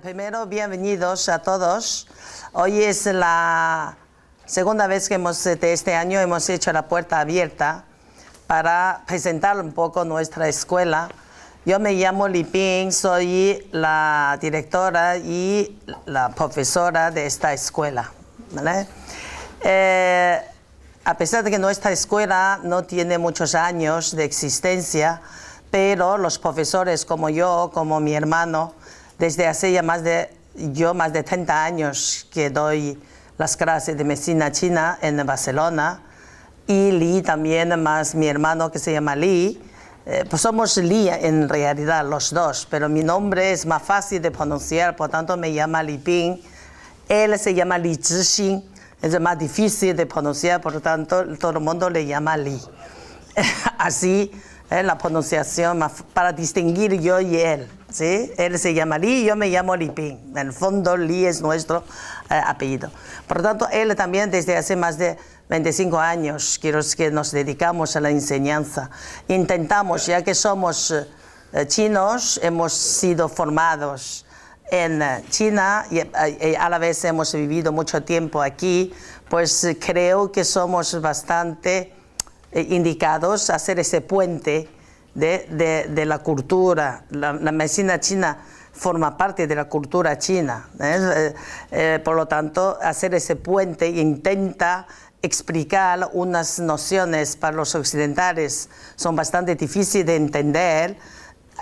Primero, bienvenidos a todos. Hoy es la segunda vez que de este año hemos hecho la puerta abierta para presentar un poco nuestra escuela. Yo me llamo Li Ping, soy la directora y la profesora de esta escuela, ¿vale? A pesar de que nuestra escuela no tiene muchos años de existencia, pero los profesores como yo, como mi hermano, desde hace ya más de 30 años que doy las clases de medicina china en Barcelona, y Li también, más mi hermano que se llama Li. Pues somos Li en realidad los dos, pero mi nombre es más fácil de pronunciar, por tanto me llama Li Ping. Él se llama Li Zhixin, es más difícil de pronunciar, por lo tanto todo el mundo le llama Li. Así la pronunciación para distinguir yo y él, ¿sí? Él se llama Li, yo me llamo Li Ping. En el fondo Li es nuestro apellido. Por lo tanto, él también desde hace más de 25 años que nos dedicamos a la enseñanza. Intentamos, ya que somos chinos, hemos sido formados en China y a la vez hemos vivido mucho tiempo aquí, pues creo que somos bastante indicados a hacer ese puente de la cultura. La medicina china forma parte de la cultura china, por lo tanto, hacer ese puente intenta explicar unas nociones para los occidentales son bastante difíciles de entender,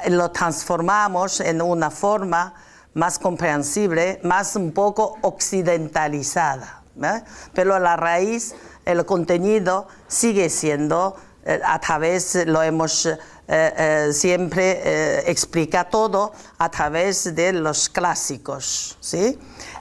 lo transformamos en una forma más comprensible, más un poco occidentalizada, pero a la raíz, el contenido sigue siendo, a través, lo hemos siempre explicado todo a través de los clásicos, ¿sí?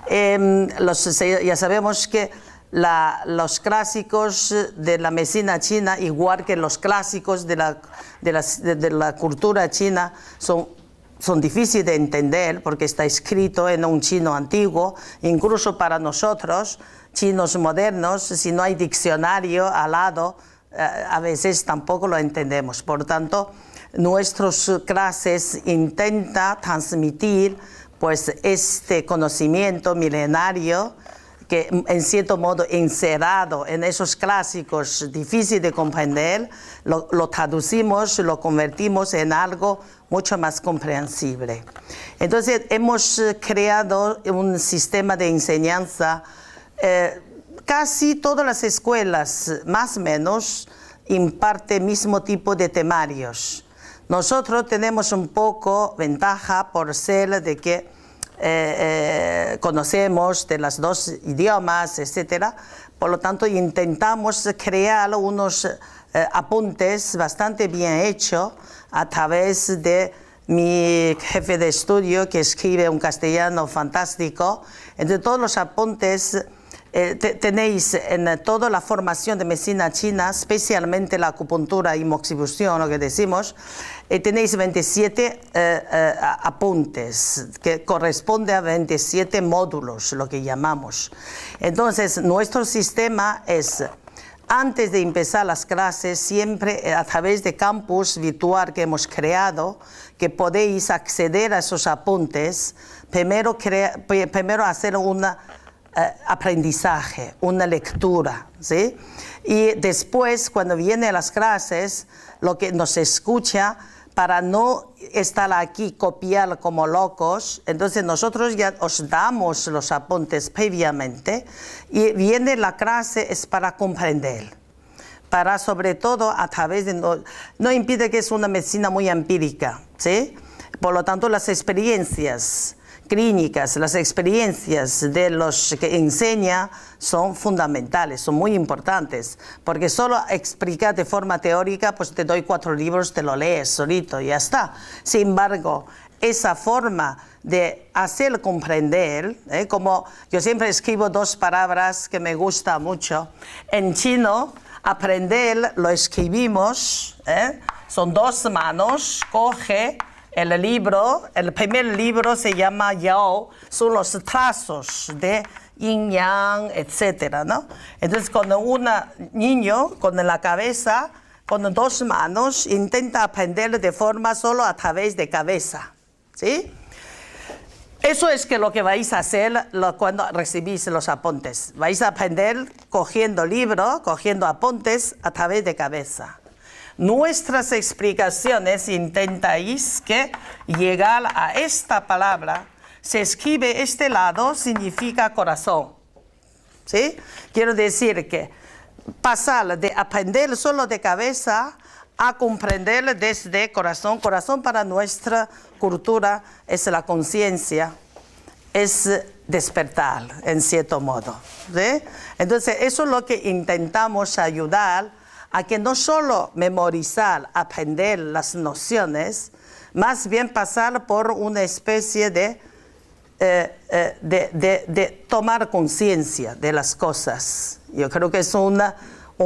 Ya sabemos que los clásicos de la medicina china, igual que los clásicos de la cultura china, son difíciles de entender porque está escrito en un chino antiguo, incluso para nosotros, chinos modernos, si no hay diccionario al lado, a veces tampoco lo entendemos. Por lo tanto, nuestras clases intentan transmitir pues, este conocimiento milenario que en cierto modo encerrado en esos clásicos difíciles de comprender, lo traducimos, lo convertimos en algo mucho más comprensible. Entonces hemos creado un sistema de enseñanza. Casi todas las escuelas, más o menos, imparten el mismo tipo de temarios. Nosotros tenemos un poco ventaja por ser de que conocemos de los dos idiomas, etc. Por lo tanto, intentamos crear unos apuntes bastante bien hechos a través de mi jefe de estudio, que escribe un castellano fantástico. Entre todos los apuntes tenéis en toda la formación de medicina china, especialmente la acupuntura y moxibustión, lo que decimos, tenéis 27 apuntes, que corresponde a 27 módulos, lo que llamamos. Entonces, nuestro sistema es, antes de empezar las clases, siempre a través de campus virtual que hemos creado, que podéis acceder a esos apuntes, primero hacer una aprendizaje, una lectura, ¿sí? Y después, cuando vienen las clases, lo que nos escucha, para no estar aquí copiar como locos, entonces nosotros ya os damos los apuntes previamente y viene la clase es para comprender, para sobre todo a través de... No impide que es una medicina muy empírica, ¿sí? Por lo tanto, las experiencias clínicas, las experiencias de los que enseña son fundamentales, son muy importantes, porque solo explicar de forma teórica, pues te doy 4 libros, te lo lees solito y ya está. Sin embargo, esa forma de hacer comprender, como yo siempre escribo 2 palabras que me gustan mucho. En chino, aprender lo escribimos, son 2 manos, coge el libro, el primer libro se llama Yao, son los trazos de yin yang, etcétera, ¿no? Entonces, cuando un niño con la cabeza, con 2 manos, intenta aprender de forma solo a través de cabeza, ¿sí? Eso es que lo que vais a hacer cuando recibís los apuntes. Vais a aprender cogiendo libro, cogiendo apuntes a través de cabeza. Nuestras explicaciones intentáis que llegar a esta palabra, se escribe este lado, significa corazón. ¿Sí? Quiero decir que pasar de aprender solo de cabeza a comprender desde corazón. Corazón para nuestra cultura es la conciencia, es despertar en cierto modo. ¿Sí? Entonces eso es lo que intentamos ayudar a que no solo memorizar, aprender las nociones, más bien pasar por una especie de tomar conciencia de las cosas. Yo creo que es un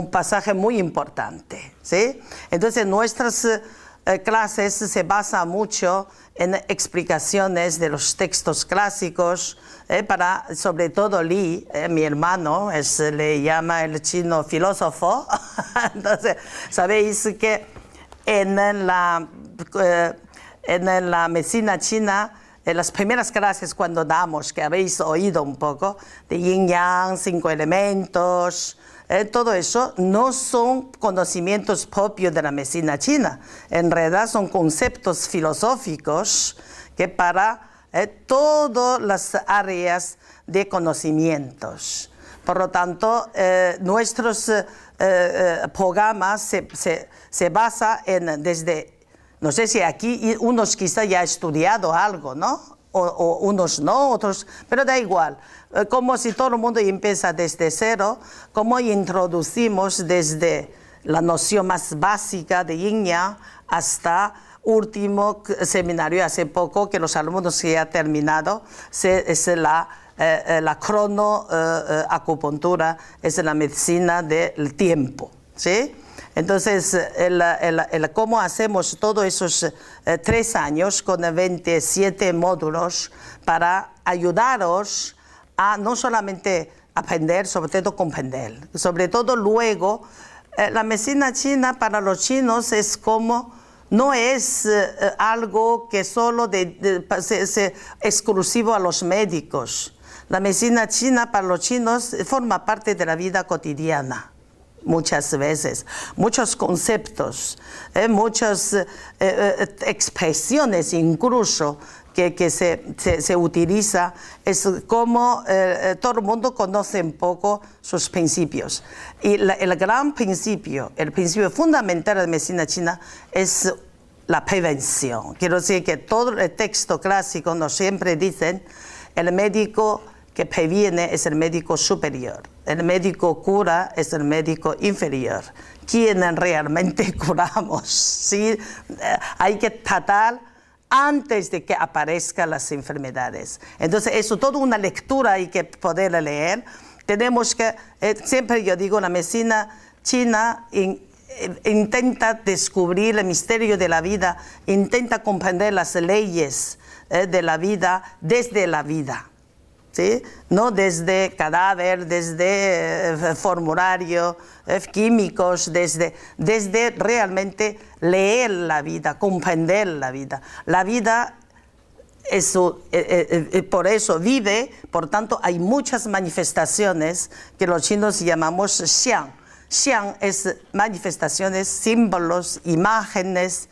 pasaje muy importante, ¿sí? Entonces nuestras clases se basan mucho en explicaciones de los textos clásicos, para, sobre todo Li, mi hermano, le llama el chino filósofo. Entonces, sabéis que en la medicina china, en las primeras clases cuando damos, que habéis oído un poco, de yin yang, 5 elementos, todo eso no son conocimientos propios de la medicina china. En realidad son conceptos filosóficos que para todas las áreas de conocimientos. Por lo tanto, nuestros programas se basan en desde... No sé si aquí unos quizá ya han estudiado algo, ¿no? O unos no, otros, pero da igual. Como si todo el mundo empieza desde cero, como introducimos desde la noción más básica de Yin Yang hasta último seminario hace poco, que los alumnos que ya han terminado, es la cronoacupuntura, es la medicina del tiempo, ¿sí? Entonces, cómo hacemos todos esos 3 años con 27 módulos para ayudaros a no solamente aprender, sobre todo comprender. Sobre todo luego, la medicina china para los chinos es como, no es algo que solo exclusivo a los médicos. La medicina china para los chinos forma parte de la vida cotidiana. Muchas veces, muchos conceptos, muchas expresiones incluso que se utiliza, es como todo el mundo conoce un poco sus principios. Y el gran principio, el principio fundamental de la medicina china es la prevención. Quiero decir que todo el texto clásico nos siempre dicen, el médico que previene es el médico superior. El médico cura es el médico inferior. ¿Quién realmente curamos? ¿Sí? Hay que tratar antes de que aparezcan las enfermedades. Entonces, eso, toda una lectura hay que poder leer. Tenemos que, siempre yo digo, la medicina china intenta descubrir el misterio de la vida, intenta comprender las leyes de la vida desde la vida. ¿Sí? No desde cadáver, desde formulario, químicos, desde realmente leer la vida, comprender la vida. La vida, por eso vive, por tanto hay muchas manifestaciones que los chinos llamamos xiang. Xiang es manifestaciones, símbolos, imágenes,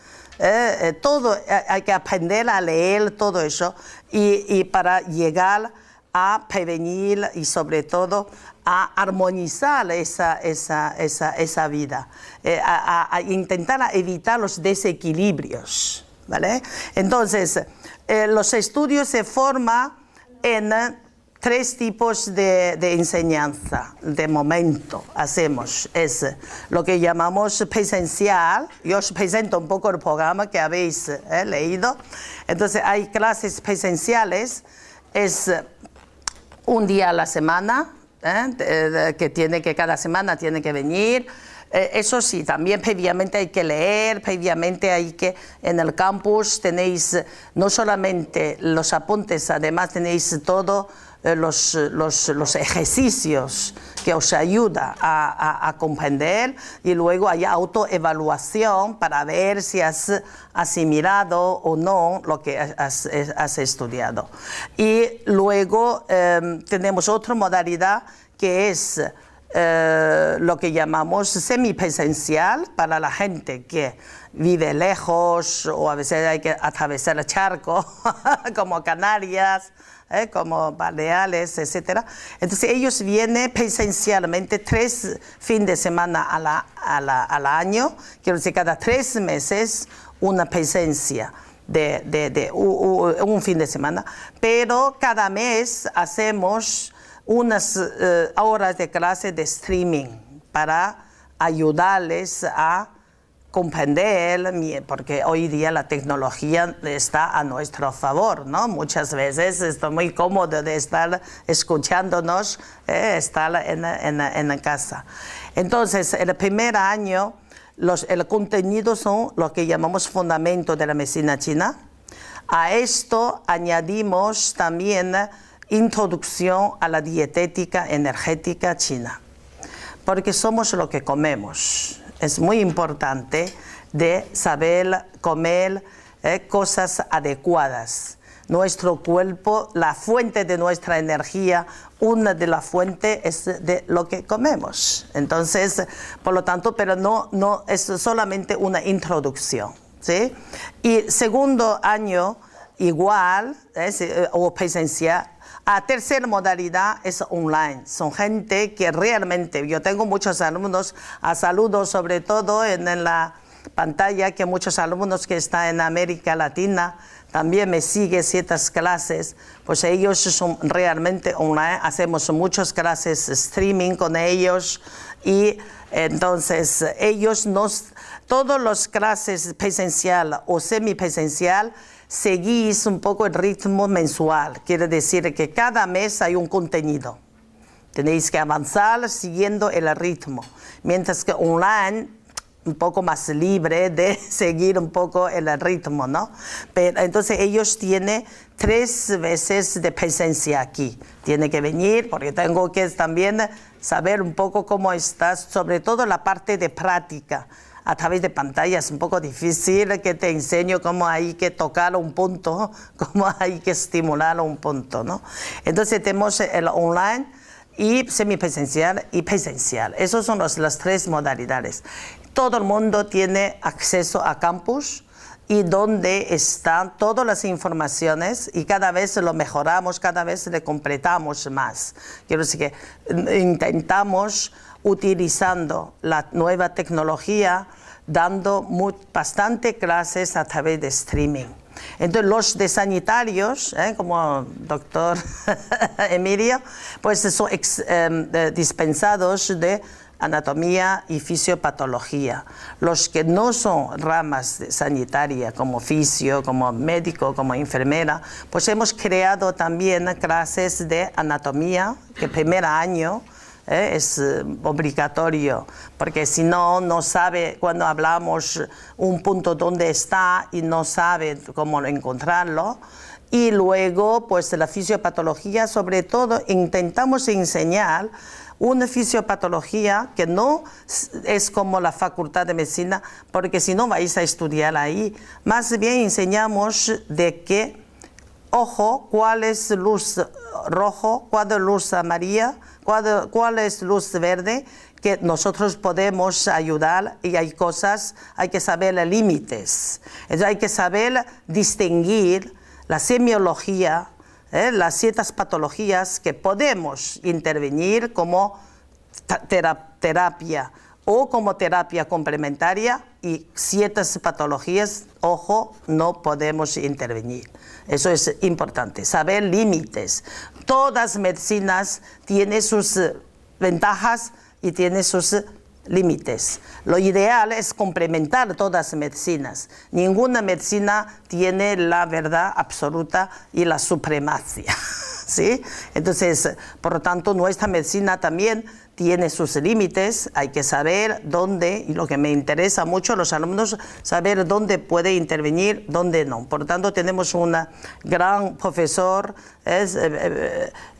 todo, hay que aprender a leer todo eso y para llegar a prevenir y sobre todo a armonizar esa vida, a intentar evitar los desequilibrios, ¿vale? Entonces, los estudios se forman en 3 tipos de enseñanza, de momento hacemos, es lo que llamamos presencial. Yo os presento un poco el programa que habéis leído. Entonces, hay clases presenciales, es un día a la semana, que cada semana tiene que venir. Eso sí, también previamente hay que leer, previamente hay que, en el campus tenéis no solamente los apuntes, además tenéis todo los ejercicios que os ayuda a comprender, y luego hay autoevaluación para ver si has asimilado o no lo que has estudiado. Y luego tenemos otra modalidad que es lo que llamamos semipresencial para la gente que vive lejos o a veces hay que atravesar el charco, como Canarias, como Baleares, etc. Entonces ellos vienen presencialmente 3 fines de semana al año, quiero decir, cada 3 meses una presencia de un fin de semana, pero cada mes hacemos unas horas de clase de streaming para ayudarles a comprender, porque hoy día la tecnología está a nuestro favor, ¿no? Muchas veces estoy muy cómodo de estar escuchándonos, estar en casa. Entonces, el primer año, el contenido son lo que llamamos fundamento de la medicina china. A esto añadimos también introducción a la dietética energética china, porque somos lo que comemos. Es muy importante de saber comer cosas adecuadas. Nuestro cuerpo, la fuente de nuestra energía, una de las fuentes es de lo que comemos. Entonces, por lo tanto, pero no es solamente una introducción, ¿sí? Y segundo año, igual, o presencial. La tercera modalidad es online. Son gente que realmente, yo tengo muchos alumnos, saludo sobre todo en la pantalla, que muchos alumnos que están en América Latina también me siguen ciertas clases, pues ellos son realmente online, hacemos muchas clases streaming con ellos, y entonces ellos todas las clases presencial o semipresencial, seguís un poco el ritmo mensual, quiere decir que cada mes hay un contenido. Tenéis que avanzar siguiendo el ritmo, mientras que online un poco más libre de seguir un poco el ritmo, ¿no? Pero entonces ellos tienen 3 veces de presencia aquí. Tiene que venir porque tengo que también saber un poco cómo estás, sobre todo la parte de práctica. A través de pantalla es un poco difícil que te enseño cómo hay que tocar un punto, cómo hay que estimular un punto, ¿no? Entonces tenemos el online y semipresencial y presencial. Esas son las 3 modalidades. Todo el mundo tiene acceso a campus y donde están todas las informaciones, y cada vez lo mejoramos, cada vez le completamos más. Quiero decir que intentamos, utilizando la nueva tecnología, dando bastante clases a través de streaming. Entonces los de sanitarios, como doctor Emilio, pues son dispensados de anatomía y fisiopatología. Los que no son ramas sanitarias, como fisio, como médico, como enfermera, pues hemos creado también clases de anatomía, que el primer año es obligatorio, porque si no sabe, cuando hablamos un punto dónde está y no sabe cómo encontrarlo. Y luego, pues la fisiopatología, sobre todo, intentamos enseñar una fisiopatología que no es como la Facultad de Medicina, porque si no vais a estudiar ahí. Más bien enseñamos de que, ojo, cuál es luz rojo, cuál es luz amarilla, cuál es luz verde, que nosotros podemos ayudar, y hay cosas, hay que saber los límites. Entonces hay que saber distinguir la semiología, las ciertas patologías que podemos intervenir como terapia o como terapia complementaria, y ciertas patologías, ojo, no podemos intervenir. Eso es importante, saber límites. Todas medicinas tienen sus ventajas y tienen sus límites. Lo ideal es complementar todas las medicinas. Ninguna medicina tiene la verdad absoluta y la supremacía, ¿sí? Entonces, por lo tanto, nuestra medicina también tiene sus límites, hay que saber dónde, y lo que me interesa mucho a los alumnos, saber dónde puede intervenir, dónde no. Por lo tanto, tenemos una gran profesor, es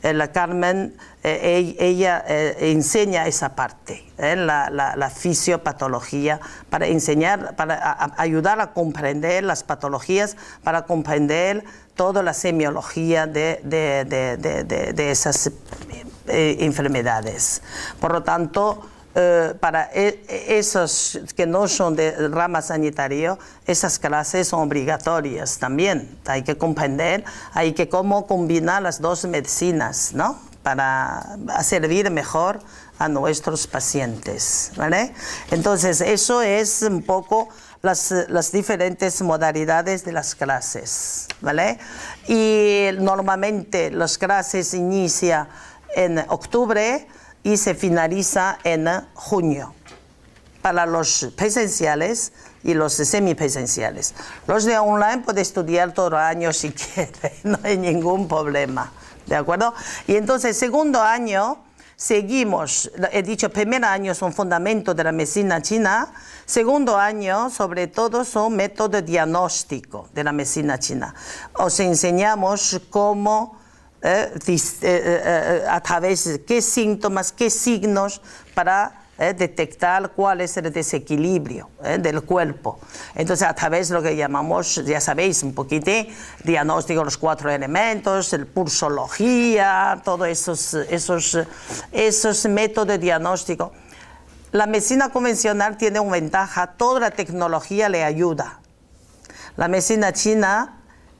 la Carmen, ella enseña esa parte, la fisiopatología, para enseñar, para ayudar a comprender las patologías, para comprender toda la semiología de esas enfermedades. Por lo tanto, para esos que no son de rama sanitaria, esas clases son obligatorias también. Hay que comprender, hay que cómo combinar las dos medicinas, ¿no? Para servir mejor a nuestros pacientes, ¿vale? Entonces, eso es un poco las diferentes modalidades de las clases, ¿vale? Y normalmente las clases inician en octubre y se finaliza en junio para los presenciales y los semipresenciales. Los de online pueden estudiar todo el año si quieren, no hay ningún problema, ¿de acuerdo? Y entonces, segundo año, seguimos, he dicho, primer año son fundamentos de la medicina china, segundo año, sobre todo, son métodos diagnósticos de la medicina china. Os enseñamos cómo a través de qué síntomas, qué signos para detectar cuál es el desequilibrio del cuerpo. Entonces, a través de lo que llamamos, ya sabéis, un poquitín, diagnóstico de los 4 elementos, el pulsología, todos esos métodos de diagnóstico. La medicina convencional tiene una ventaja, toda la tecnología le ayuda. La medicina china,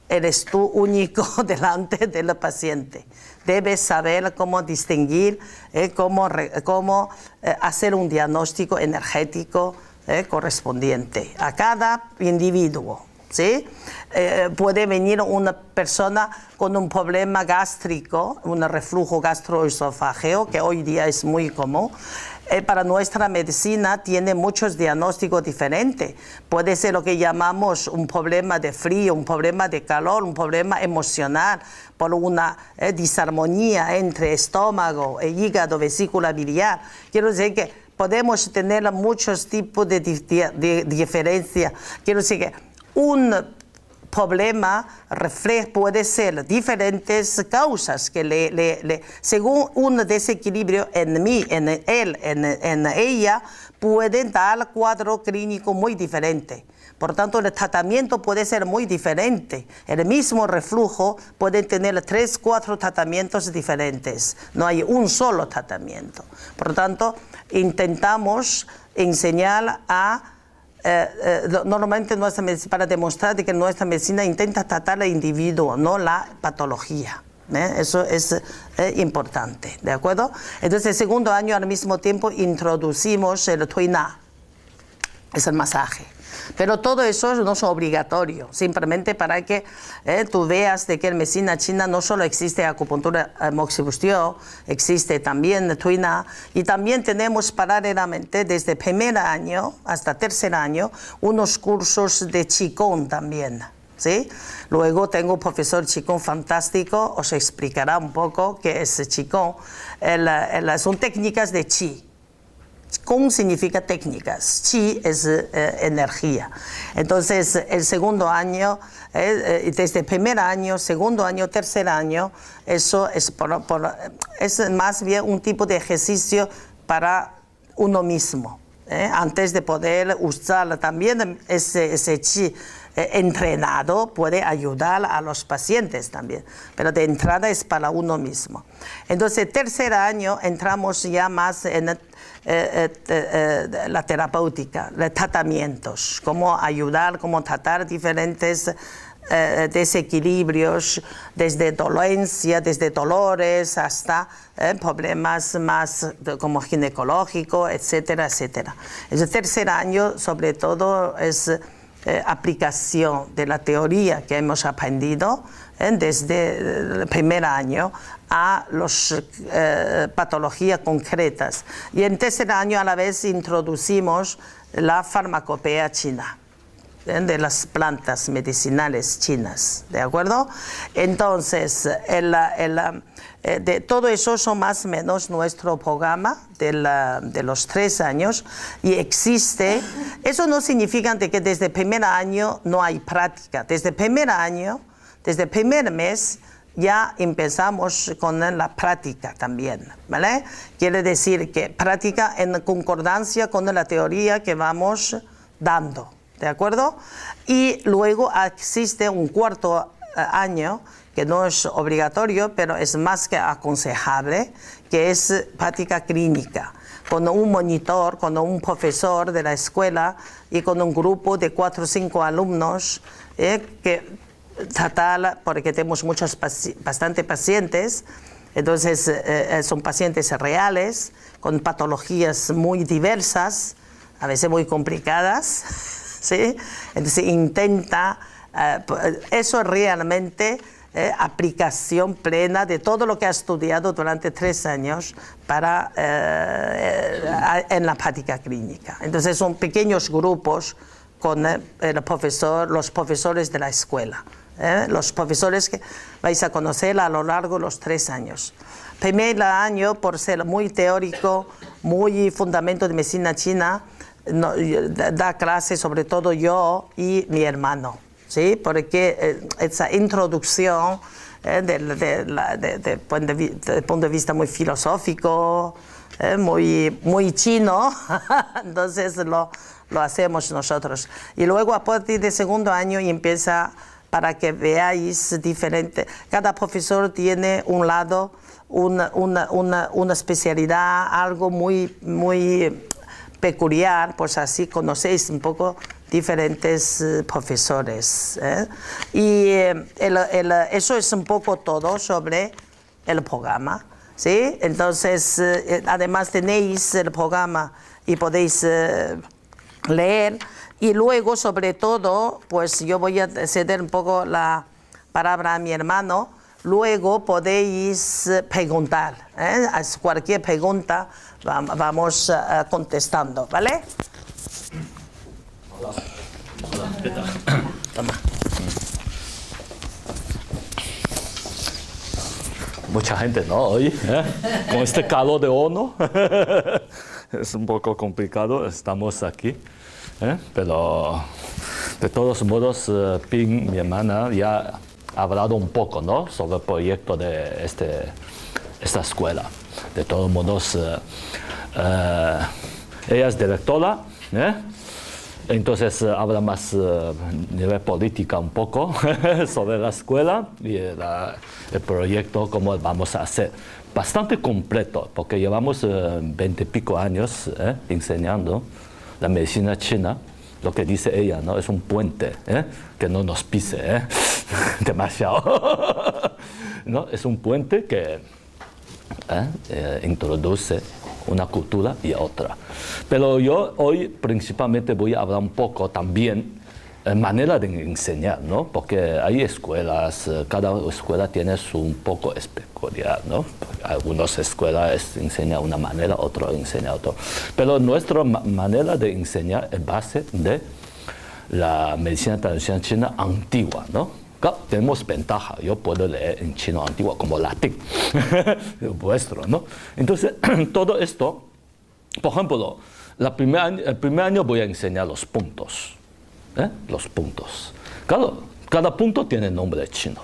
eres tú único delante del paciente. Debes saber cómo distinguir, cómo hacer un diagnóstico energético correspondiente a cada individuo, ¿sí? Puede venir una persona con un problema gástrico, un reflujo gastroesofágeo, que hoy día es muy común. Para nuestra medicina tiene muchos diagnósticos diferentes. Puede ser lo que llamamos un problema de frío, un problema de calor, un problema emocional, por una disarmonía entre estómago, hígado, vesícula biliar. Quiero decir que podemos tener muchos tipos de diferencia. Quiero decir que un problema puede ser diferentes causas que según un desequilibrio en mí, en él, en ella, pueden dar cuadro clínico muy diferente. Por tanto, el tratamiento puede ser muy diferente. El mismo reflujo puede tener 3, 4 tratamientos diferentes. No hay un solo tratamiento. Por lo tanto, intentamos enseñar a normalmente nuestra medicina, para demostrar que nuestra medicina intenta tratar al individuo, no la patología. Eso es importante, ¿de acuerdo? Entonces, el segundo año, al mismo tiempo, introducimos el Tuina, es el masaje. Pero todo eso no es obligatorio, simplemente para que tú veas de que en medicina china no solo existe acupuntura moxibustion, existe también Tuina, y también tenemos paralelamente desde primer año hasta tercer año unos cursos de Qigong también, ¿sí? Luego tengo un profesor Qigong fantástico, os explicará un poco qué es Qigong. Son técnicas de Qi. Qigong significa técnicas, Qi es energía. Entonces, el segundo año, desde el primer año, segundo año, tercer año, eso es más bien un tipo de ejercicio para uno mismo, antes de poder usar también ese Qi entrenado, puede ayudar a los pacientes también, pero de entrada es para uno mismo. Entonces, tercer año entramos ya más en la terapéutica, los tratamientos, cómo ayudar, cómo tratar diferentes desequilibrios, desde dolencia, desde dolores hasta problemas más como ginecológicos, etcétera, etcétera. El tercer año, sobre todo, es aplicación de la teoría que hemos aprendido desde el primer año a las patologías concretas. Y en tercer año a la vez introducimos la farmacopea china. de las plantas medicinales chinas, ¿de acuerdo? Entonces, de todo eso son más o menos nuestro programa de los 3 años y existe. Eso no significa que desde el primer año no hay práctica. Desde el primer año, desde el primer mes, ya empezamos con la práctica también, ¿vale? Quiere decir que práctica en concordancia con la teoría que vamos dando, ¿de acuerdo? Y luego existe un cuarto año que no es obligatorio, pero es más que aconsejable, que es práctica clínica, con un monitor, con un profesor de la escuela y con un grupo de 4 o 5 alumnos que tratar, porque tenemos bastante pacientes, entonces son pacientes reales, con patologías muy diversas, a veces muy complicadas, ¿sí? Entonces intenta, eso realmente, aplicación plena de todo lo que ha estudiado durante 3 años en la práctica clínica. Entonces son pequeños grupos con los profesores de la escuela. Los profesores que vais a conocer a lo largo de los 3 años. Primer año, por ser muy teórico, muy fundamento de medicina china, da clases sobre todo yo y mi hermano, ¿sí? Porque esa introducción desde punto de vista muy filosófico, muy chino, entonces lo hacemos nosotros. Y luego a partir del segundo año y empieza, para que veáis diferente. Cada profesor tiene un lado, una especialidad, algo muy peculiar, pues así conocéis un poco diferentes profesores. Y eso es un poco todo sobre el programa, ¿sí? Entonces, además tenéis el programa y podéis leer. Y luego, sobre todo, pues yo voy a ceder un poco la palabra a mi hermano. Luego podéis preguntar, cualquier pregunta vamos contestando, ¿vale? Hola. Hola, ¿qué tal? Toma. Mucha gente, ¿no? Hoy, con este calor de horno, es un poco complicado, estamos aquí. Pero de todos modos, Ping, mi hermana, ya ha hablado un poco, ¿no? Sobre el proyecto de esta escuela. De todos modos, ella es directora, entonces habla más nivel política un poco sobre la escuela y el proyecto, cómo vamos a hacer. Bastante completo, porque llevamos 20 y pico años enseñando la medicina china. Lo que dice ella, ¿no? Es un puente, que no nos pise demasiado. ¿No? Es un puente que introduce una cultura y otra. Pero yo hoy principalmente voy a hablar un poco también manera de enseñar, ¿no? Porque hay escuelas, cada escuela tiene su un poco peculiar, ¿no? Algunas escuelas enseñan una manera, otras enseñan otra. Pero nuestra manera de enseñar es base de la medicina tradicional china antigua, ¿no? Claro, tenemos ventaja, yo puedo leer en chino antiguo como latín, vuestro, ¿no? Entonces, todo esto, por ejemplo, el primer año voy a enseñar los puntos. Los puntos. Claro, cada punto tiene nombre chino.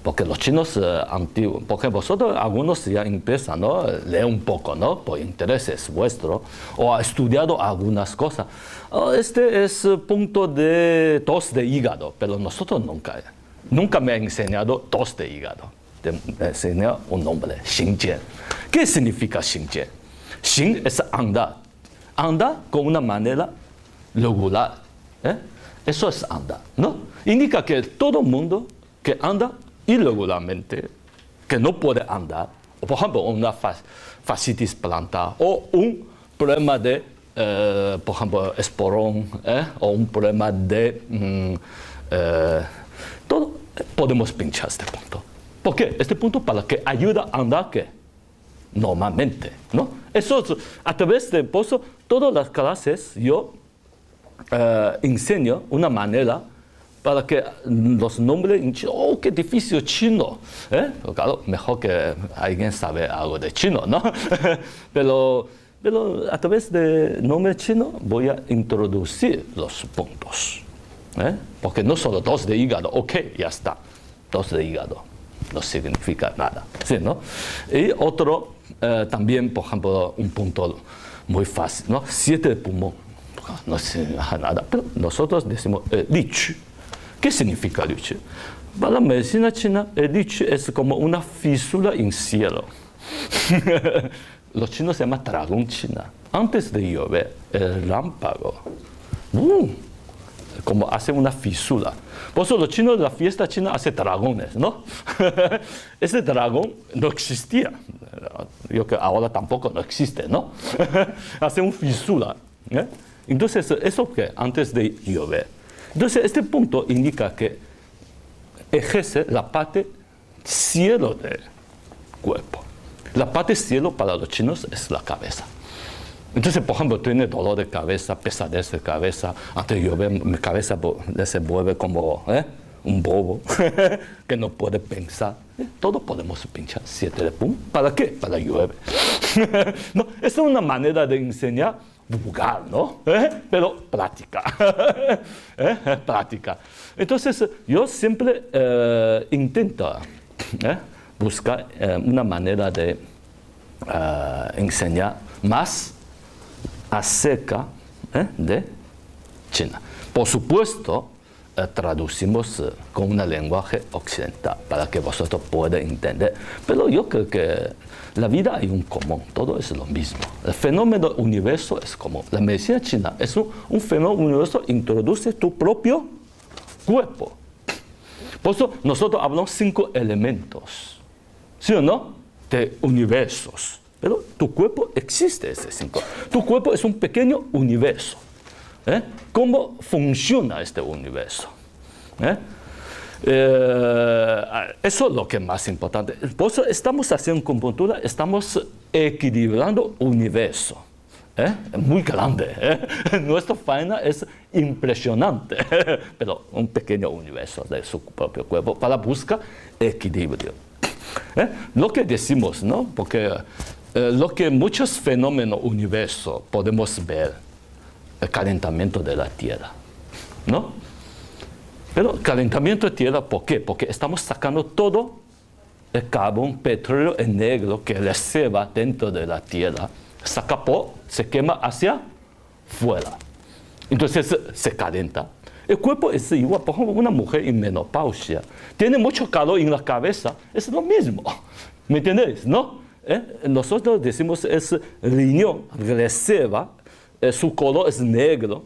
Porque los chinos antiguos, porque vosotros, algunos ya empiezan, ¿no? Leer un poco, ¿no? Por intereses vuestros, o ha estudiado algunas cosas. Oh, este es punto de tos de hígado, pero nosotros nunca me ha enseñado tos de hígado. Me enseñó un nombre, Xingjian. ¿Qué significa Xingjian? Xing es andar. Andar con una manera regular. Eso es andar, ¿no? Indica que todo mundo que anda irregularmente, que no puede andar, o por ejemplo una fascitis plantar, o un problema de, por ejemplo, esporón, o un problema de, todo, podemos pinchar este punto. ¿Por qué? Este punto para que ayuda a andar, ¿qué? Normalmente, ¿no? Eso, a través de, por eso, todas las clases, yo enseño una manera para que los nombres en chino, oh, qué difícil chino. Pero claro, mejor que alguien sabe algo de chino, ¿no? pero a través de nombre chino voy a introducir los puntos. Porque no solo 2 de hígado, ok, ya está. 2 de hígado no significa nada, ¿sí, no? Y otro, también, por ejemplo, un punto muy fácil, ¿no? 7 de pulmón, no significa nada, pero nosotros decimos li qu. ¿Qué significa li qu? Para la medicina china, el li qu es como una fisura en cielo. Los chinos se llaman dragón china. Antes de llover, el relámpago, como hace una fisura. Por eso los chinos de la fiesta china hacen dragones, ¿no? Ese dragón no existía. Yo que ahora tampoco no existe, ¿no? Hace una fisura. Entonces, eso que antes de llover. Entonces, este punto indica que ejerce la parte cielo del cuerpo. La parte cielo para los chinos es la cabeza. Entonces, por ejemplo, tiene dolor de cabeza, pesadez de cabeza, antes de llover, mi cabeza se vuelve como un bobo que no puede pensar. Todos podemos pinchar 7 de pum. ¿Para qué? Para llover. No, es una manera de enseñar vulgar, ¿no? Pero práctica. Práctica. Entonces, yo siempre intento buscar una manera de enseñar más acerca de China. Por supuesto, traducimos con un lenguaje occidental para que vosotros puedan entender. Pero yo creo que la vida hay un común, todo es lo mismo. El fenómeno universo es común. La medicina china es un fenómeno universo, introduce tu propio cuerpo. Por eso nosotros hablamos 5 elementos, ¿sí o no? De universos. Pero tu cuerpo existe ese 5. Tu cuerpo es un pequeño universo. ¿Cómo funciona este universo? Eso es lo que es más importante. Por eso estamos haciendo acupuntura, estamos equilibrando universo. Muy grande. Nuestra faena es impresionante, pero un pequeño universo de su propio cuerpo para buscar equilibrio. Lo que decimos, ¿no? Porque lo que muchos fenómenos universo podemos ver, el calentamiento de la Tierra, ¿no? Pero calentamiento de Tierra, ¿por qué? Porque estamos sacando todo el carbón, petróleo y negro que reserva dentro de la Tierra, se quema hacia fuera. Entonces se calienta. El cuerpo es igual, por ejemplo, una mujer en menopausia tiene mucho calor en la cabeza, es lo mismo. ¿Me entendéis? ¿No? Nosotros decimos es riñón, reserva, su color es negro,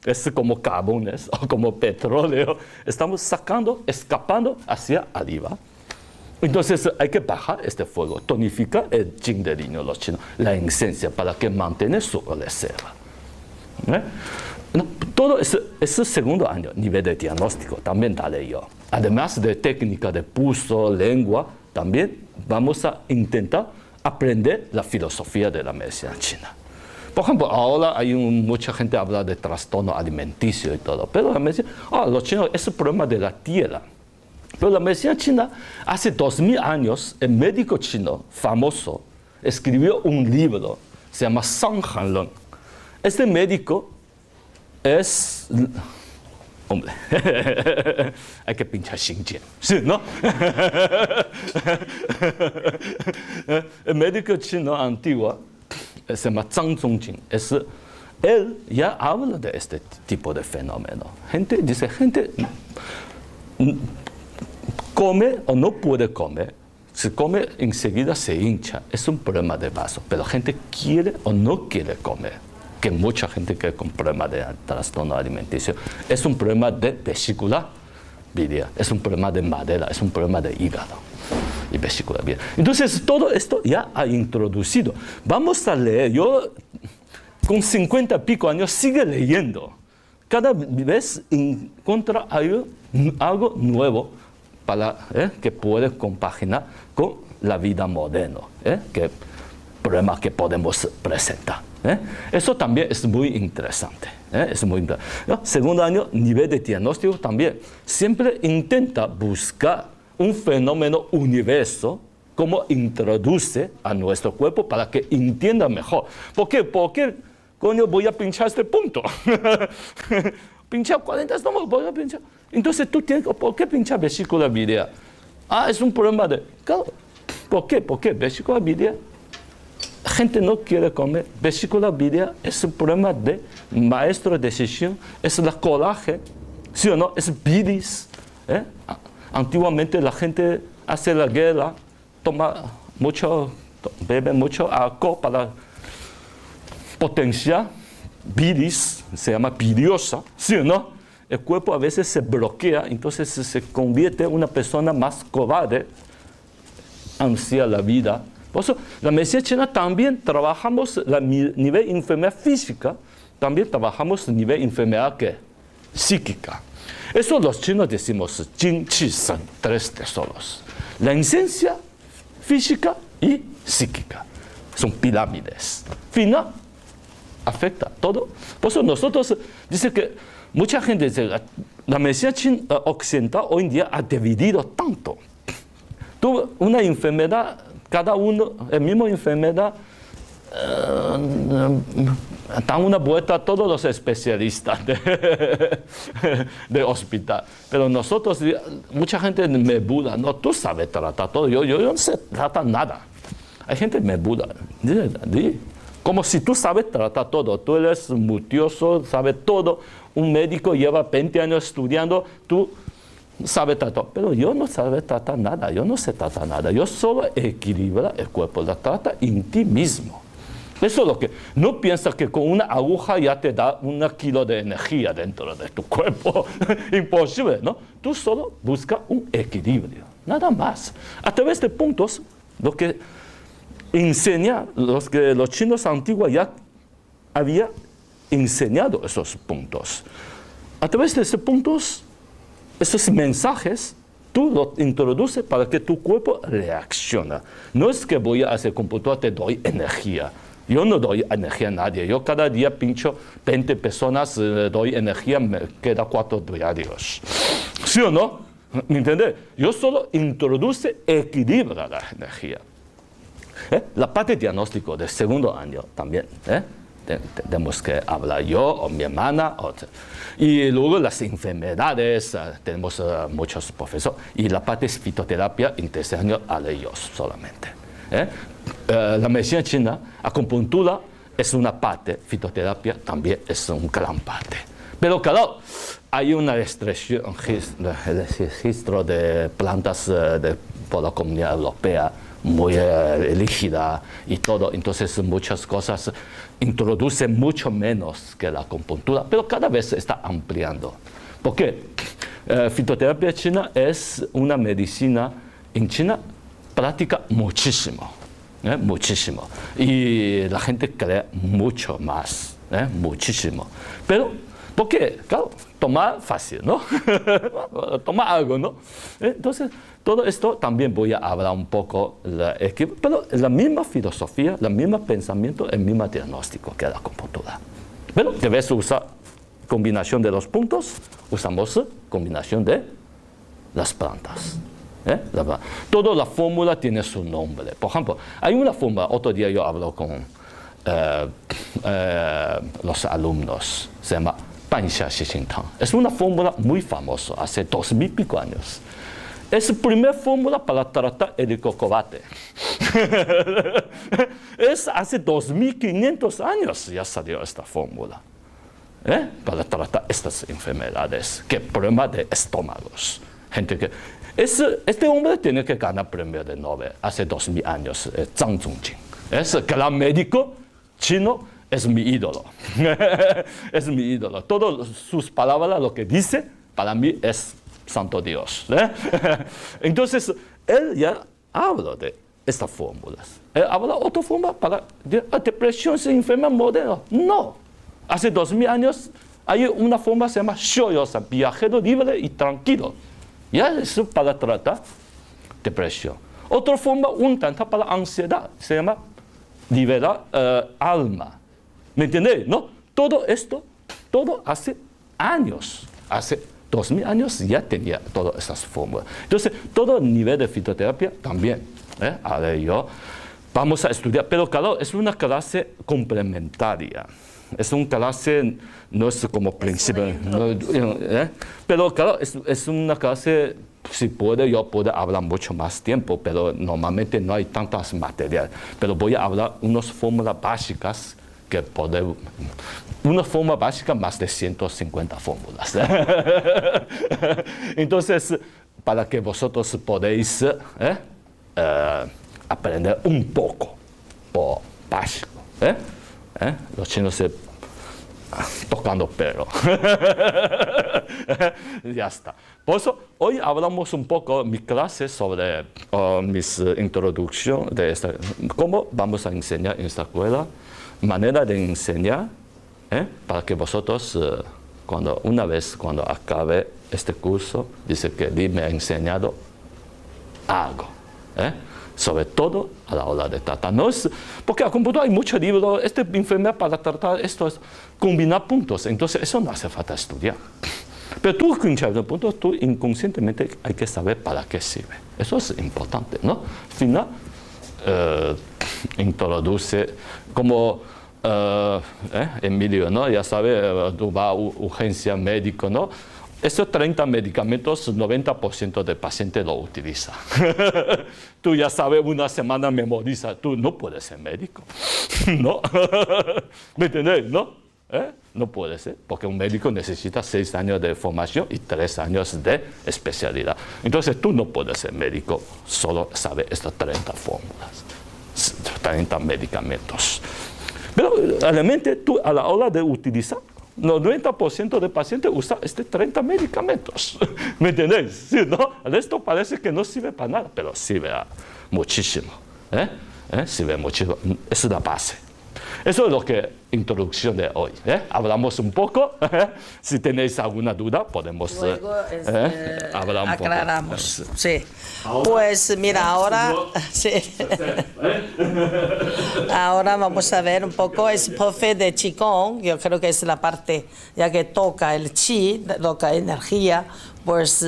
es como carbones o como petróleo. Estamos sacando, escapando hacia arriba. Entonces hay que bajar este fuego, tonificar el yin de riñón los chinos, la esencia para que mantenga su reserva. No, todo ese segundo año, nivel de diagnóstico, también daré yo. Además de técnica de pulso, lengua, también vamos a intentar aprender la filosofía de la medicina china. Por ejemplo, ahora hay mucha gente habla de trastorno alimenticio y todo, pero la medicina, los chinos es el problema de la tierra. Pero la medicina china, hace 2000 años, el médico chino famoso escribió un libro, se llama Sang Han Leng. Este médico es, hombre, hay que pinchar Xinjiang, ¿sí, no? El médico chino antiguo se llama Zhang Zongjing. Él ya habla de este tipo de fenómeno. Gente come o no puede comer. Si come enseguida se hincha. Es un problema de vaso. Pero gente quiere o no quiere comer. Que mucha gente que con problema de trastorno alimenticio. Es un problema de vesícula biliar. Es un problema de madera. Es un problema de hígado y vesícula biliar. Entonces todo esto ya ha introducido. Vamos a leer. Yo con 50 y pico años sigue leyendo. Cada vez encuentra algo nuevo para que puede compaginar con la vida moderna, problemas que podemos presentar. Eso también es muy interesante. Es muy importante. ¿No? Segundo año, nivel de diagnóstico también. Siempre intenta buscar un fenómeno universo, cómo introduce a nuestro cuerpo para que entienda mejor. ¿Por qué? Porque, coño, voy a pinchar este punto. Pinchar 40 estómagos, voy a pinchar. Entonces tú tienes, ¿por qué pinchar vesícula biliar? Es un problema de... Claro, ¿por qué? ¿Por qué? Vesícula biliar. Gente no quiere comer. Vesícula biliar es un problema de maestro de decisión, es la coraje, ¿sí o no? Es bilis. Antiguamente la gente hace la guerra, bebe mucho alcohol para potenciar bilis, se llama biliosa, ¿sí o no? El cuerpo a veces se bloquea, entonces se convierte en una persona más cobarde, ansía la vida. Por eso, la medicina china también trabajamos a nivel de enfermedad física, también trabajamos a nivel de enfermedad psíquica. Eso los chinos decimos Jing, Qi, Shen, 3 tesoros. La esencia física y psíquica. Son pirámides. Final, afecta todo. Por eso nosotros, dice que mucha gente dice, la medicina china occidental hoy en día ha dividido tanto. Tuvo una enfermedad, cada uno, la misma enfermedad, dan una vuelta a todos los especialistas de hospital. Pero nosotros, mucha gente me burla, no, tú sabes tratar todo, yo no sé tratar nada. Hay gente que me burla, como si tú sabes tratar todo, tú eres multioso, sabes todo, un médico lleva 20 años estudiando, tú sabes tratar, pero yo no sé tratar nada, yo no sé tratar nada, yo solo equilibro el cuerpo, la trata en ti mismo. Eso es lo que, no piensas que con una aguja ya te da 1 kilo de energía dentro de tu cuerpo. Imposible, ¿no? Tú solo buscas un equilibrio, nada más. A través de puntos, lo que enseña, los chinos antiguos ya habían enseñado esos puntos. A través de esos puntos, esos mensajes, tú los introduces para que tu cuerpo reaccione. No es que voy a hacer computador, te doy energía. Yo no doy energía a nadie. Yo cada día pincho 20 personas, doy energía, me queda 4 diarios. ¿Sí o no? ¿Me entiendes? Yo solo introduce equilibrio a la energía. La parte diagnóstico del segundo año también. Tenemos que hablar yo o mi hermana. Y luego las enfermedades, tenemos muchos profesores. Y la parte de fitoterapia, en tercer año, haré yo solamente. La medicina china, acupuntura es una parte, fitoterapia también es una gran parte. Pero claro, hay una restricción, el registro de plantas por la Comunidad Europea muy rígida y todo, entonces muchas cosas introducen mucho menos que la acupuntura, pero cada vez se está ampliando. ¿Por qué? Fitoterapia china es una medicina en China práctica muchísimo, muchísimo. Y la gente cree mucho más, muchísimo. Pero, ¿por qué? Claro, tomar fácil, ¿no? Tomar algo, ¿no? Entonces, todo esto también voy a hablar un poco, pero la misma filosofía, el mismo pensamiento, el mismo diagnóstico que la acupuntura. Pero debes usar combinación de los puntos, usamos combinación de las plantas. Toda la fórmula tiene su nombre. Por ejemplo, hay una fórmula, otro día yo hablo con los alumnos, se llama Panxia Xixintang. Es una fórmula muy famosa, hace 2000 y pico años. Es la primera fórmula para tratar el helicocobate. Es hace 2500 años ya salió esta fórmula. Para tratar estas enfermedades, que problema de estómagos. Gente que este hombre tiene que ganar premio de Nobel hace 2000 años, Zhang Zhongjing. Es el gran médico chino, es mi ídolo. Es mi ídolo. Todas sus palabras, lo que dice, para mí es santo Dios. Entonces, él ya habla de estas fórmulas. Él habla de otra fórmula para depresión sin enfermedad moderna. No. Hace 2000 años hay una fórmula que se llama Shoyosa, viajero libre y tranquilo. Ya es para tratar depresión. Otra forma, un tanto para ansiedad, se llama liberar alma. ¿Me entiendes? ¿No? Todo esto todo hace años, hace 2000 años ya tenía todas esas fórmulas. Entonces, todo nivel de fitoterapia también. Ahora vamos a estudiar, pero claro, es una clase complementaria. Es una clase, no es como principio, pero claro, es una clase, si puedo, yo puedo hablar mucho más tiempo, pero normalmente no hay tantas materias. Pero voy a hablar unas fórmulas básicas que podemos, una fórmula básica más de 150 fórmulas. Entonces, para que vosotros podéis aprender un poco por básico. Los chinos se tocando pelo. Ya está. Por eso, hoy hablamos un poco mi clase sobre mis introducción de esta, cómo vamos a enseñar en esta escuela, manera de enseñar, para que vosotros, una vez cuando acabe este curso, dice que Li me ha enseñado algo. Sobre todo a la hora de tratar. No es, porque al computador hay muchos libros, esta enfermedad para tratar esto es combinar puntos, entonces eso no hace falta estudiar. Pero tú, con puntos, tú inconscientemente hay que saber para qué sirve. Eso es importante, ¿no? Al final, introduce como Emilio, ¿no? Ya sabe, tú vas a urgencia médica, ¿no? Esos 30 medicamentos, 90% del paciente lo utiliza. Tú ya sabes, una semana memoriza. Tú no puedes ser médico. ¿No? ¿Me entendéis? ¿No? No puede ser, porque un médico necesita 6 años de formación y 3 años de especialidad. Entonces tú no puedes ser médico, solo sabes estas 30 fórmulas, 30 medicamentos. Pero realmente tú a la hora de utilizar, el 90% de pacientes usan 30 medicamentos. ¿Me entendéis? ¿Sí, no? Esto parece que no sirve para nada, pero sirve muchísimo. Sirve muchísimo. Esa es la base. Eso es lo que introducción de hoy. Hablamos un poco. Si tenéis alguna duda, podemos hablar un aclaramos. poco. Sí. Pues mira, ahora, sí. Ahora vamos a ver un poco el profe de Qigong. Yo creo que es la parte, ya que toca el Qi, toca energía, pues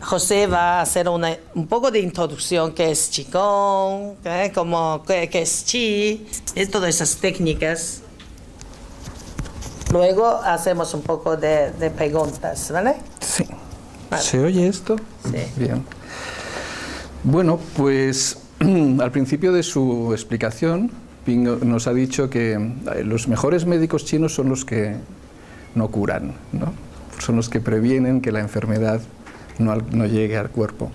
José va a hacer un poco de introducción, qué es Qigong, qué es Qi, todas esas técnicas. Luego hacemos un poco de preguntas, ¿vale? Sí. Vale. ¿Se oye esto? Sí. Bien. Bueno, pues al principio de su explicación, Ping nos ha dicho que los mejores médicos chinos son los que no curan, ¿no? Son los que previenen que la enfermedad no llegue al cuerpo.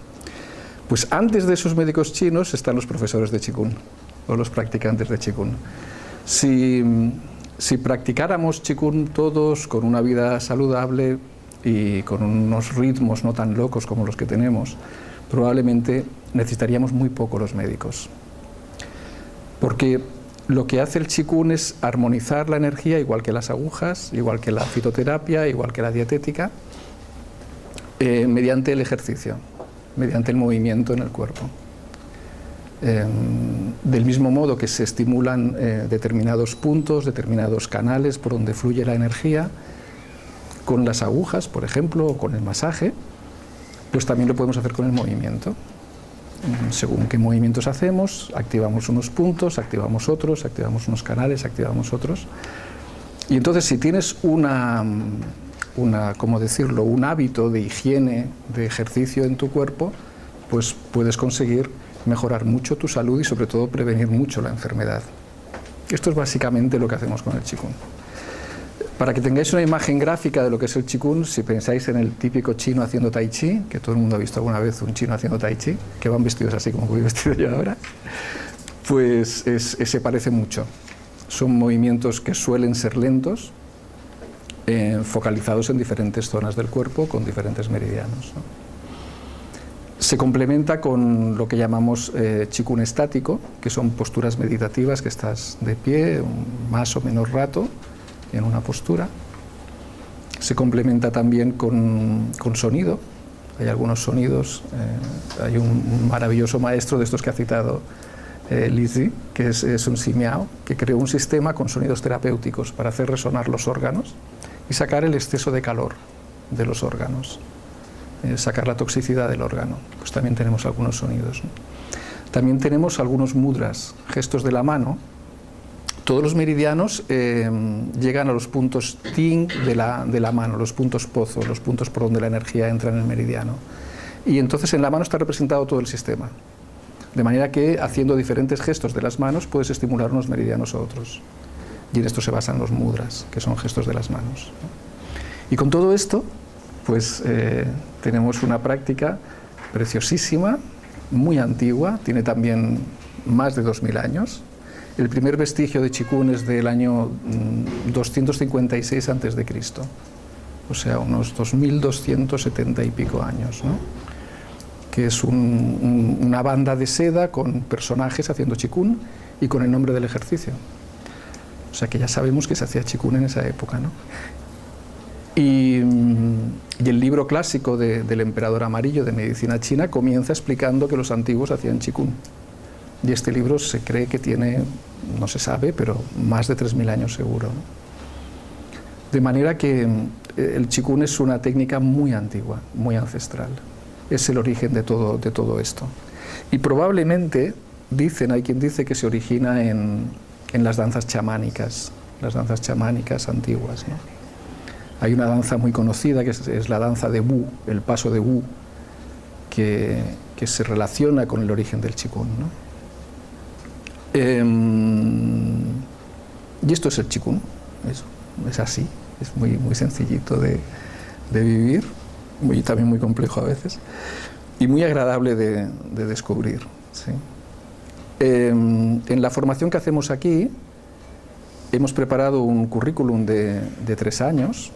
Pues antes de esos médicos chinos están los profesores de Qigong o los practicantes de Qigong. Si practicáramos Qigong todos con una vida saludable y con unos ritmos no tan locos como los que tenemos, probablemente necesitaríamos muy poco los médicos. Porque lo que hace el Qigong es armonizar la energía, igual que las agujas, igual que la fitoterapia, igual que la dietética, mediante el ejercicio, mediante el movimiento en el cuerpo. Del mismo modo que se estimulan determinados puntos, determinados canales por donde fluye la energía, con las agujas, por ejemplo, o con el masaje, pues también lo podemos hacer con el movimiento. Según qué movimientos hacemos, activamos unos puntos, activamos otros, activamos unos canales, activamos otros. Y entonces, si tienes ¿cómo decirlo?, un hábito de higiene, de ejercicio en tu cuerpo, pues puedes conseguir mejorar mucho tu salud y sobre todo prevenir mucho la enfermedad. Esto es básicamente lo que hacemos con el Qigong. Para que tengáis una imagen gráfica de lo que es el Qigong, si pensáis en el típico chino haciendo tai chi, que todo el mundo ha visto alguna vez un chino haciendo tai chi, que van vestidos así como voy vestido yo ahora, pues se parece mucho. Son movimientos que suelen ser lentos, focalizados en diferentes zonas del cuerpo con diferentes meridianos, ¿no? Se complementa con lo que llamamos Qigong estático, que son posturas meditativas que estás de pie más o menos rato en una postura. Se complementa también con sonido. Hay algunos sonidos, hay un maravilloso maestro de estos que ha citado Li Zi, que es un Xi Miao, que creó un sistema con sonidos terapéuticos para hacer resonar los órganos. y sacar el exceso de calor de los órganos, sacar la toxicidad del órgano. Pues también tenemos algunos sonidos, ¿no? También tenemos algunos mudras, gestos de la mano. Todos los meridianos llegan a los puntos ting de la mano, los puntos pozo, los puntos por donde la energía entra en el meridiano. Y entonces en la mano está representado todo el sistema. De manera que haciendo diferentes gestos de las manos puedes estimular unos meridianos a otros. Y en esto se basan los mudras, que son gestos de las manos, ¿no? Y con todo esto, pues tenemos una práctica preciosísima, muy antigua, tiene también más de 2000 años. El primer vestigio de Qigong es del año 256 a.C., o sea, unos 2270 y pico años, ¿no? Que es una banda de seda con personajes haciendo Qigong y con el nombre del ejercicio. O sea que ya sabemos que se hacía Qigong en esa época, ¿no? Y el libro clásico del emperador amarillo de medicina china comienza explicando que los antiguos hacían Qigong. Y este libro se cree que tiene, no se sabe, pero más de 3000 años seguro, ¿no? De manera que el Qigong es una técnica muy antigua, muy ancestral. Es el origen de todo esto. Y probablemente, hay quien dice que se origina en las danzas chamánicas antiguas, ¿no? Hay una danza muy conocida que es la danza de Wu, el paso de Wu, que se relaciona con el origen del Qigong, ¿no? Y esto es el Qigong, es así, es muy, muy sencillito de vivir, también muy complejo a veces, y muy agradable de descubrir, ¿sí? En la formación que hacemos aquí, hemos preparado un currículum de 3 años,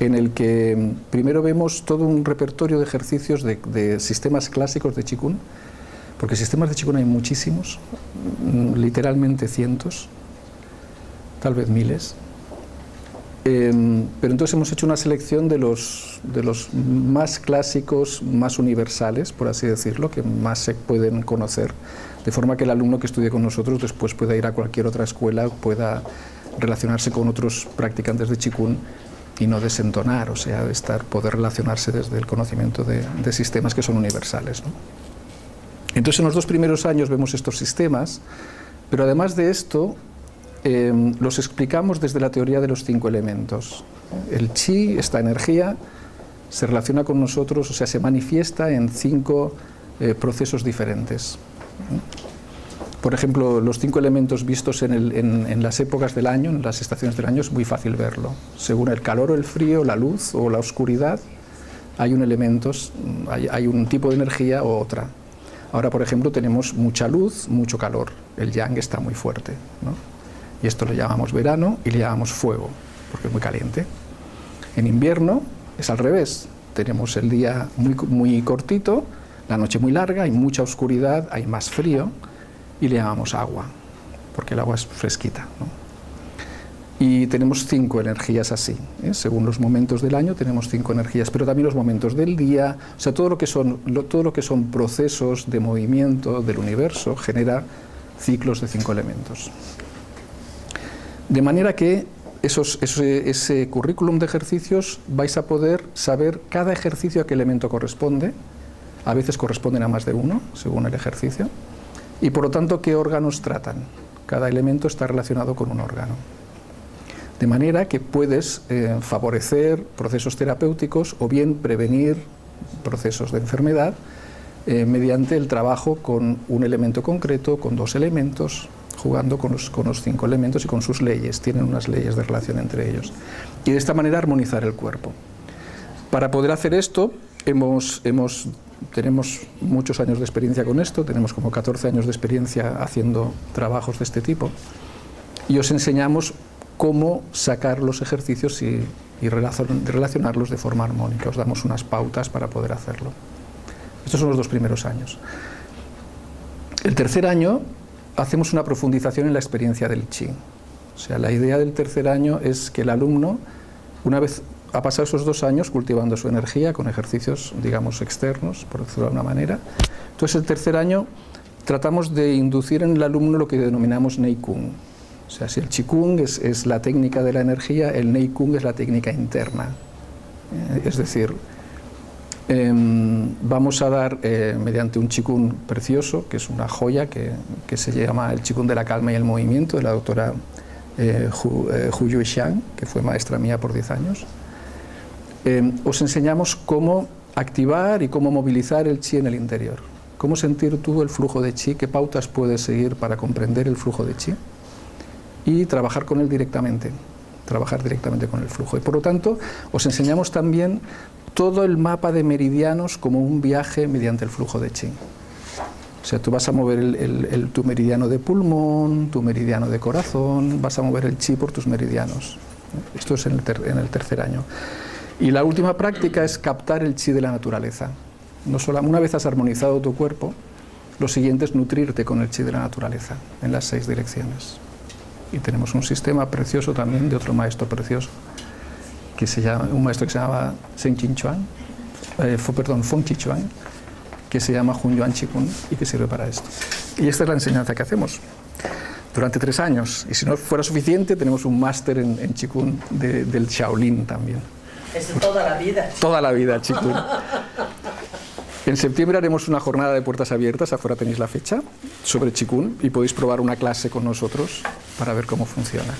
en el que primero vemos todo un repertorio de ejercicios de sistemas clásicos de Qigong, porque sistemas de Qigong hay muchísimos, literalmente cientos, tal vez miles. Pero entonces hemos hecho una selección de los más clásicos, más universales, por así decirlo, que más se pueden conocer, de forma que el alumno que estudie con nosotros después pueda ir a cualquier otra escuela, pueda relacionarse con otros practicantes de Qigong y no desentonar, o sea, poder relacionarse desde el conocimiento de sistemas que son universales, ¿no? Entonces en los 2 primeros años vemos estos sistemas, pero además de esto los explicamos desde la teoría de los 5 elementos. El Qi, esta energía, se relaciona con nosotros, o sea, se manifiesta en 5 procesos diferentes. Por ejemplo, los 5 elementos vistos en las épocas del año, en las estaciones del año, es muy fácil verlo. Según el calor o el frío, la luz o la oscuridad, hay un tipo de energía o otra. Ahora, por ejemplo, tenemos mucha luz, mucho calor. El yang está muy fuerte, ¿no? Y esto lo llamamos verano y le llamamos fuego, porque es muy caliente. En invierno es al revés. Tenemos el día muy, muy cortito, la noche muy larga, hay mucha oscuridad, hay más frío, y le llamamos agua, porque el agua es fresquita, ¿no? Y tenemos 5 energías así, ¿eh? Según los momentos del año tenemos 5 energías, pero también los momentos del día, o sea, todo lo que son procesos de movimiento del universo genera ciclos de 5 elementos. De manera que ese currículum de ejercicios vais a poder saber cada ejercicio a qué elemento corresponde, a veces corresponden a más de uno, según el ejercicio, y por lo tanto qué órganos tratan. Cada elemento está relacionado con un órgano. De manera que puedes favorecer procesos terapéuticos o bien prevenir procesos de enfermedad mediante el trabajo con un elemento concreto, con 2 elementos, jugando con los 5 elementos y con sus leyes. Tienen unas leyes de relación entre ellos. Y de esta manera armonizar el cuerpo. Para poder hacer esto, tenemos muchos años de experiencia con esto, tenemos como 14 años de experiencia haciendo trabajos de este tipo, y os enseñamos cómo sacar los ejercicios y relacionarlos de forma armónica. Os damos unas pautas para poder hacerlo. Estos son los 2 primeros años. El tercer año hacemos una profundización en la experiencia del Qi. O sea, la idea del tercer año es que el alumno, una vez ha pasado esos 2 años cultivando su energía con ejercicios, digamos, externos, por decirlo de alguna manera, entonces el tercer año tratamos de inducir en el alumno lo que denominamos Nei Kung. O sea, si el Qigong es la técnica de la energía, el Neikung es la técnica interna. Es decir, vamos a dar mediante un Qigong precioso, que es una joya, que se llama el Qigong de la calma y el movimiento, de la doctora Hu Yue Xiang, que fue maestra mía por 10 años. Os enseñamos cómo activar y cómo movilizar el chi en el interior. Cómo sentir tú el flujo de chi, qué pautas puedes seguir para comprender el flujo de chi y trabajar con él directamente, trabajar directamente con el flujo. Y por lo tanto, os enseñamos también todo el mapa de meridianos como un viaje mediante el flujo de chi. O sea, tú vas a mover tu meridiano de pulmón, tu meridiano de corazón, vas a mover el chi por tus meridianos. Esto es en el tercer año. Y la última práctica es captar el chi de la naturaleza. No solo, una vez has armonizado tu cuerpo, lo siguiente es nutrirte con el chi de la naturaleza, en las 6 direcciones. Y tenemos un sistema precioso también de otro maestro precioso, que se llama, un maestro que se llama Feng Qichuan, que se llama Hun Yuan Qigong y que sirve para esto. Y esta es la enseñanza que hacemos durante 3 años. Y si no fuera suficiente, tenemos un máster en Qigong del Shaolin también. Es toda la vida. Toda la vida, Qigong. En septiembre haremos una jornada de puertas abiertas, afuera tenéis la fecha, sobre Qigong, y podéis probar una clase con nosotros para ver cómo funciona.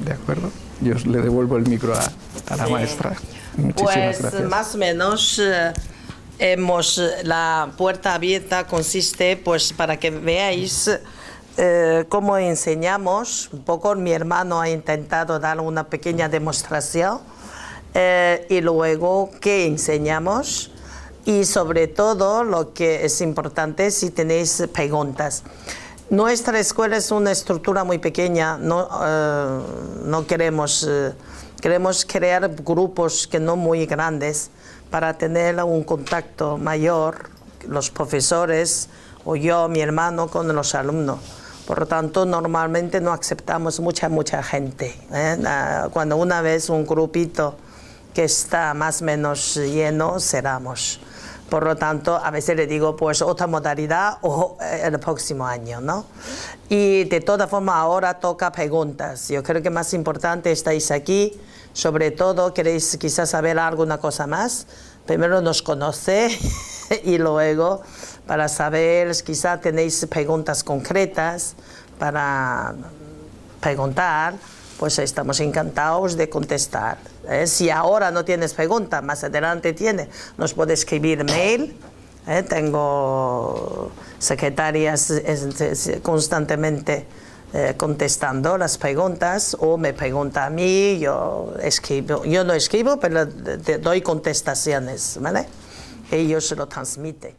¿De acuerdo? Yo os le devuelvo el micro a la maestra. Muchísimas gracias. Más o menos la puerta abierta consiste, pues para que veáis cómo enseñamos. Un poco mi hermano ha intentado dar una pequeña demostración y luego qué enseñamos. Y sobre todo, lo que es importante, si tenéis preguntas. Nuestra escuela es una estructura muy pequeña, no queremos crear grupos que no muy grandes para tener un contacto mayor, los profesores o yo, mi hermano, con los alumnos. Por lo tanto, normalmente no aceptamos mucha gente. Cuando una vez un grupito que está más o menos lleno, cerramos. Por lo tanto, a veces le digo, pues otra modalidad o el próximo año, ¿no? Y de todas formas, ahora toca preguntas. Yo creo que más importante estáis aquí. Sobre todo, queréis quizás saber alguna cosa más. Primero nos conoce y luego, para saber, quizás tenéis preguntas concretas para preguntar, pues estamos encantados de contestar. Si ahora no tienes pregunta, más adelante nos puede escribir mail. Tengo secretarias constantemente contestando las preguntas, o me pregunta a mí, yo no escribo, pero doy contestaciones, ¿vale? Ellos lo transmiten.